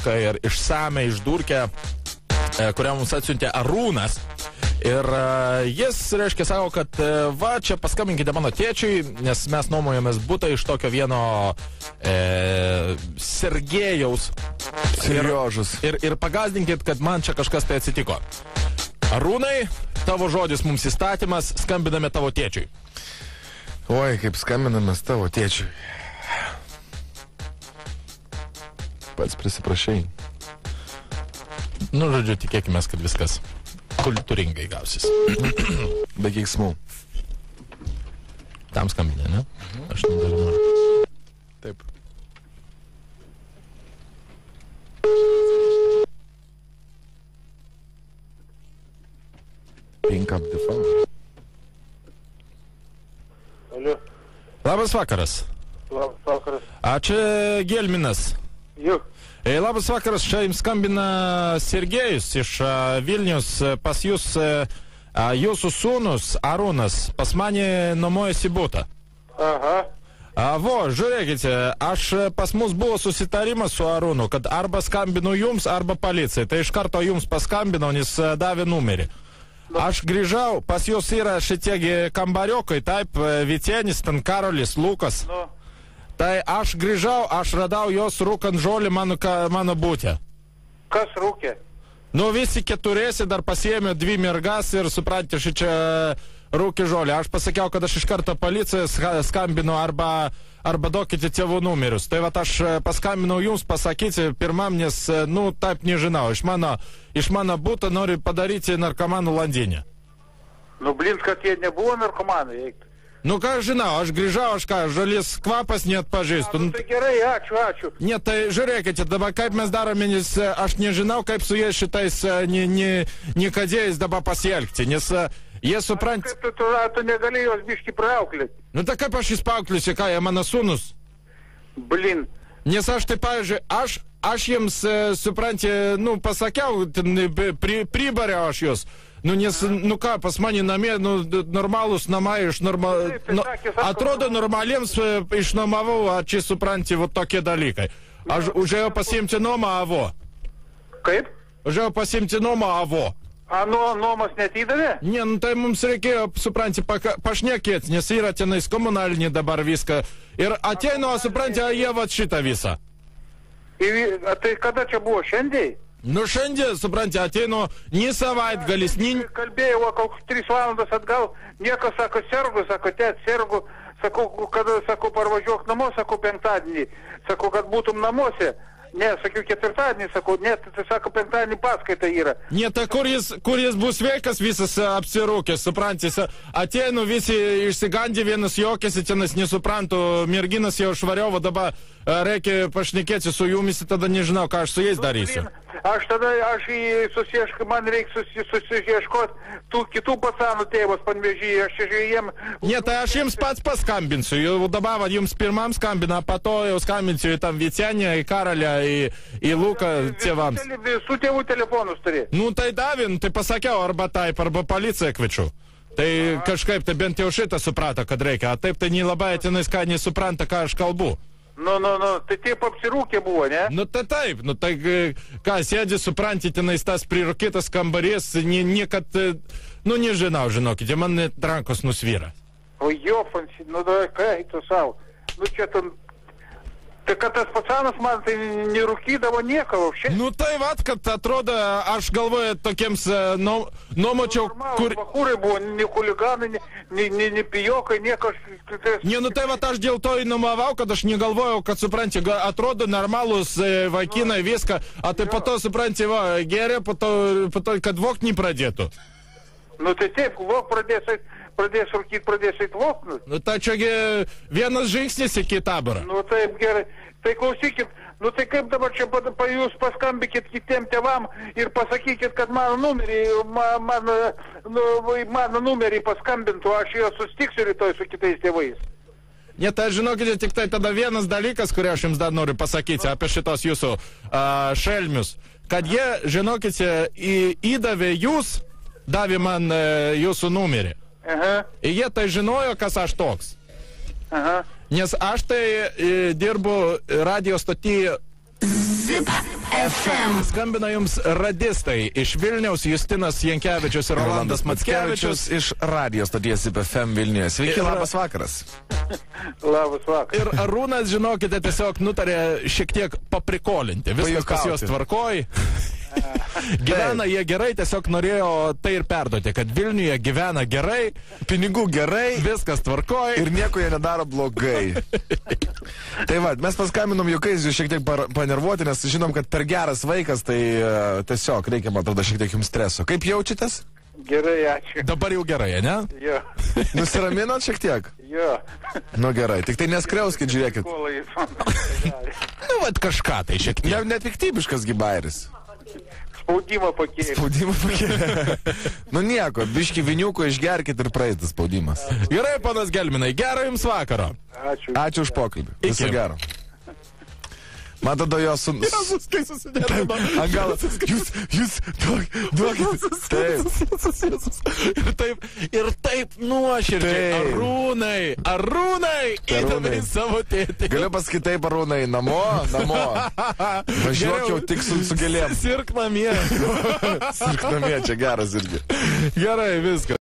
ilgą ir išsamę išdurkę, kurią mums atsiuntė Arūnas. Ir jis, reiškia, sako, kad va, čia paskambinkite mano tėčiui, nes mes nuomojomės butą iš tokio vieno Sergejaus. Ir pagazdinkit, kad man čia kažkas tai atsitiko. Arūnai, tavo žodis mums įstatymas, skambiname tavo tėčiui. Oi, kaip skambinamės tavo tėčiui. Pats prisiprašai. Nu, žodžiu, tikėkime, kad viskas kultūringai gausis. Be keiksmų. Tam skambinė, ne? Aš noriu. Taip. Pink up the phone. Alio. Labas vakaras. Labas vakaras. A čia Gelminas. Jau. Labas vakaras, čia jums skambina Sergejus iš Vilnius. Pas jūs jūsų sūnus Arūnas pas mane nuomojasi butą. Aha. Vo, žiūrėkite, pas mus buvo susitarimas su Arūnu, kad arba skambinu jums, arba policijai. Tai iš karto jums paskambinau, nes davė numerį. Aš grįžau, pas jūs yra šitiegi kambariokai, taip, Vytenis, ten Karolis, Lukas. Tai aš grįžau, aš radau jos rūkant žolį mano būtė. Kas rūkė? Nu, visi keturiesi dar pasiėmė 2 mergas ir supranti, šičia rūkė žolį. Aš pasakiau, kad aš iš karto policijai skambinu arba duokite tėvų numerius. Tai vat aš paskambinau jums pasakyti pirmam, nes, nu, taip nežinau. Iš mano būto nori padaryti narkomanų landinę. Nu, blin, kad jie nebuvo narkomanai. Nu, ką aš žinau, aš grįžau, žalis kvapas neatpažįstu. Nu, tai gerai, ačiū. Ne, tai žiūrėkite, dabar kaip mes darome, nes aš nežinau, kaip su jais šitais nikadėjais dabar pasielgti, nes jie suprant... Kaip tu negali jos biški praauklėti? Nu, tai kaip aš jis paauklėsiu, ką jie mano sūnus? Blin. Nes aš tai, pavyzdžiui, aš jiems, supranti, nu, pasakiau, pribariau aš jos. Nu, nes, nu ką, pas mane namie, nu, normalūs namai atrodo normaliems išnuomavau, čia supranti, va tokie dalykai. Aš užėjau pasiimti nuomą, avo. Kaip? Užėjau pasiimti nuomą, avo. A, nuomas netidavė? Ne, nu, tai mums reikėjo, supranti, pašnekėti, nes yra tenais komunalinį dabar viską. Ir ateinu, supranti, jie va šitą visą. Tai kada čia buvo, šiandien? Nu, šiandien, supranti, ateinu, nei savaitgalis, nei... Kalbėjau, kokius 3 valandas atgal, niekas sako, sergu, sakau, kada, sakau, parvažiuok namo, sakau, 5-dienį, sakau, kad būtum namuose. Ne, sakiau, 4-dienį, sakau, ne, tai sako, 5-dienį paskaita yra. Ne, tai kur jis bus sveikas visas apsirūkęs, suprantis, ateinu visi išsigandė, vienas jokėsi, tenas nesuprantu, merginas jau švariau, dabar reikia pašnekėti su jumis, tada nežinau, ką aš su jais darysiu. Aš man reikia susieškoti tų kitų pasanų tėvas Panvežyje, aš jiem... Ne, tai aš jums pats paskambinsiu, jau dabar jums pirmam skambina, po to jau skambinsiu į tam Vytenį, į Karolę, į Luką tėvams. Visų tėvų telefonus turi. Nu, tai davin, tai pasakiau, arba taip, arba policiją kviečiu. Tai kažkaip, tai bent jau šitą suprato, kad reikia, o taip tai nelabai atinais, ką nesupranta, ką aš kalbu. Nu, tai taip apsirūkė buvo, ne? Nu, tai taip, nu, tai ką, sėdži, supranti, tenais tas prirūkytas kambarys, niekad, nu, nežinau, žinokite, man net rankos nusvyra. O jofansi, nu, da, kai tu savo, nu, čia tam, tai kad tas pacanas man tai nerūkydavo nieko, šiandien. Nu, tai vat, kad atrodo, aš galvoju, tokiems, nuomočiau, kur... Bakūrai buvo, ne huliganai, ne pijokai, nieko. Ne, nu, tai vat, aš dėl to įnumavau, kad aš negalvojau, kad, supranti, atrodo normalūs vaikinai viską, o tai po to, supranti, va, geria, po to, kad vokt nepradėtų. Nu, tai taip, vok pradės rūkyti, pradės eit voknus. Nu, tai čiagi vienas žingsnis iki taborą. Nu, taip, gerai. Tai klausykit, nu, tai kaip dabar čia jūs paskambykit kitiem tėvam ir pasakykit, kad mano numerį paskambintų, aš jo susitiksiu rytoj su kitais tėvais. Ne, tai žinokite, tik tai tada vienas dalykas, kurį aš jums dar noriu pasakyti apie šitos jūsų šelmius, kad jie, žinokite, įdavė jūs, davė man jūsų numerį. Aha. Ir jie tai žinojo, kas aš toks. Aha. Nes aš tai dirbu radio stotyje Zip FM. Skambina jums radistai iš Vilniaus, Justinas Jankevičius ir Rolandas Mackevičius. Iš radijos stoties Zip FM Vilniuje. Sveiki, labas vakaras. Labas vakaras. Ir Arūnas, žinokite, tiesiog nutarė šiek tiek paprikolinti. Viskas pas juos tvarkoj. Gyvena jie gerai, tiesiog norėjo tai ir perduoti, kad Vilniuje gyvena gerai, Pinigų gerai viskas tvarkoj. ir nieko jie nedaro blogai. Tai va, mes paskaminom juokais jūs šiek tiek panervuoti, nes žinom, kad per geras vaikas, tai tiesiog reikia, man atrodo, šiek tiek jums streso. Kaip jaučiatės? Gerai, ačiū. Dabar jau gerai, ne? Jo. Nusiraminot šiek tiek? Jo. Nu gerai, tik tai neskriauskit, žiūrėkit. Kolai jis man padarė. Nu, vat kažką tai šiek tiek. Nepiktybiškas gibairis. Spaudimą pakėlė. Spaudimą pakėlė. Nu nieko, biški viniuko išgerkit ir praeis tas spaudimas. Gerai, panas Gelminai, gero jums vakaro. Ačiū. Ačiū už pokalbį. Viso gero. Man tada jo Jėzus, kai susiderino. Gal, jūs, duokit. Taip. Ir taip nuoširdžiai. Taip. Arūnai, įdame į savo tėtį. Galiu pasakyti taip, Arūnai, namo. Važiuok jau tik su gėlėm. Sirk namie. Sirk namie, čia geras irgi. Gerai, viskas.